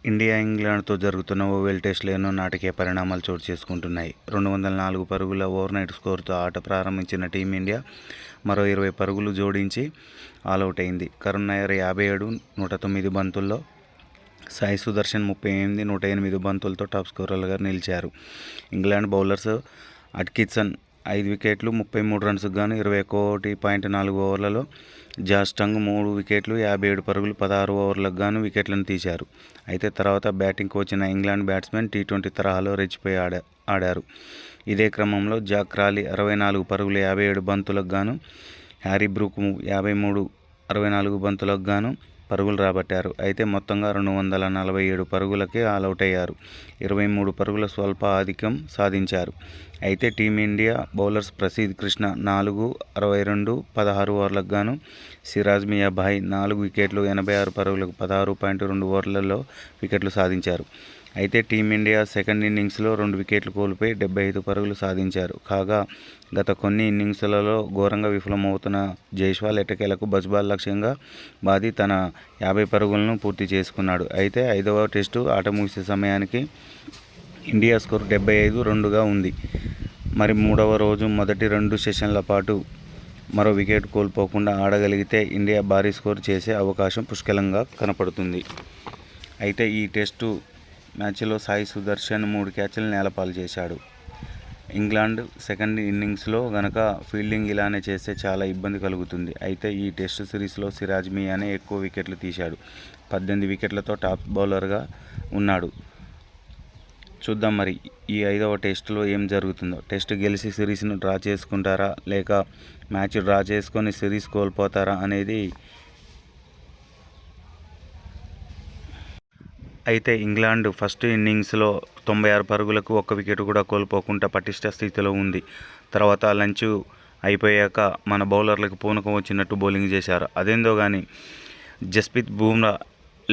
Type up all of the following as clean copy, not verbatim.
India ఇంగ్లాండ్తో జరుగుతున్న oval టెస్టులో ఎన్నో నాటకీయ పరిణామాలు చోటు చేసుకుంటున్నాయి. 204 పరుగుల ఓవర్నైట్ స్కోరుతో ఆట ప్రారంభించిన టీమిండియా మరో 20 పరుగులు జోడించి ఆలౌట్ అయింది. కరుణ్ నాయర్ 57, 109 బంతుల్లో, సాయి సుదర్శన్ 38, 108 బంతులతో టాప్ స్కోరర్లుగా నిలిచారు. ఇంగ్లాండ్ బౌలర్స్ అట్కిన్సన్ 5 వికెట్లు 33 రన్స్కు గాను 21.4 ఓవర్లలో, జాస్ టంగ్ 3 వికెట్లు 57 పరుగులు 16 ఓవర్లకు గాను వికెట్లను తీశారు. అయితే తర్వాత బ్యాటింగ్కు వచ్చిన ఇంగ్లాండ్ బ్యాట్స్మెన్ టీ20 తరహాలో రెచ్చిపోయి ఆడారు. ఇదే క్రమంలో జాక్ క్రాలీ 64 పరుగులు 57 బంతులకు గాను, హ్యారీ బ్రూక్ 53 64 బంతులకు గాను పరుగులు రాబట్టారు. అయితే మొత్తంగా 247 పరుగులకే ఆలౌట్ అయ్యారు. 23 పరుగుల స్వల్ప ఆధిక్యం సాధించారు. అయితే టీమిండియా బౌలర్స్ ప్రసిద్ కృష్ణ 4, 62, 16 ఓవర్లకు గాను, సిరాజ్ మియా భాయ్ 4 వికెట్లు 86 పరుగులకు 16.2 ఓవర్లలో వికెట్లు సాధించారు. అయితే టీమిండియా సెకండ్ ఇన్నింగ్స్లో 2 వికెట్లు కోల్పోయి 75 పరుగులు సాధించారు. కాగా గత కొన్ని ఇన్నింగ్స్లలో ఘోరంగా విఫలమవుతున్న జైస్వాల్ ఎట్టకేలకు బజ్బాల్ లక్ష్యంగా బాది తన 50 పరుగులను పూర్తి చేసుకున్నాడు. అయితే 5వ టెస్టు ఆట ముగిసే సమయానికి ఇండియా స్కోర్ 75-2గా ఉంది. మరి 3వ రోజు మొదటి 2 సెషన్ల పాటు మరో వికెట్ కోల్పోకుండా ఆడగలిగితే ఇండియా భారీ స్కోర్ చేసే అవకాశం పుష్కలంగా కనపడుతుంది. అయితే ఈ టెస్టు మ్యాచ్లో సాయి సుదర్శన్ 3 క్యాచ్లు నేలపాలు చేశాడు. ఇంగ్లాండ్ సెకండ్ ఇన్నింగ్స్లో గనక ఫీల్డింగ్ ఇలానే చేస్తే చాలా ఇబ్బంది కలుగుతుంది. అయితే ఈ టెస్టు సిరీస్లో సిరాజ్ మియానే ఎక్కువ వికెట్లు తీశాడు. 18 వికెట్లతో టాప్ బౌలర్గా ఉన్నాడు. చూద్దాం మరి ఈ 5వ టెస్టులో ఏం జరుగుతుందో. టెస్ట్ గెలిచి సిరీస్ను డ్రా చేసుకుంటారా లేక మ్యాచ్ డ్రా చేసుకొని సిరీస్ కోల్పోతారా అనేది. అయితే ఇంగ్లాండ్ ఫస్ట్ ఇన్నింగ్స్లో 96 పరుగులకు 1 వికెట్ కూడా కోల్పోకుండా పటిష్ట స్థితిలో ఉంది. తర్వాత లంచ్ అయిపోయాక మన బౌలర్లకు పూనకం వచ్చినట్టు బౌలింగ్ చేశారు. అదేందో కానీ జస్ప్రీత్ బుమ్రా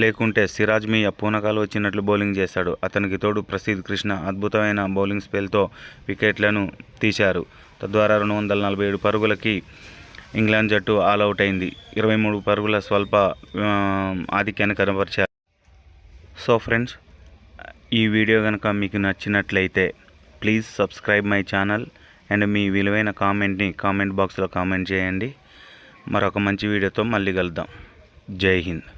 లేకుంటే సిరాజ్ మియా పూనకాలు వచ్చినట్లు బౌలింగ్ చేశాడు. అతనికి తోడు ప్రసిద్ కృష్ణ అద్భుతమైన బౌలింగ్ స్పెల్తో వికెట్లను తీశారు. తద్వారా 247 పరుగులకి ఇంగ్లాండ్ జట్టు ఆల్అవుట్ అయింది. 23 పరుగుల స్వల్ప ఆధిక్యాన్ని కనబరిచారు. సో ఫ్రెండ్స్, ఈ వీడియో కనుక మీకు నచ్చినట్లయితే please subscribe my channel and మీ విలువైన కామెంట్ని కామెంట్ బాక్స్లో కామెంట్ చేయండి. మరొక మంచి వీడియోతో మళ్ళీ కలుద్దాం. జై హింద్.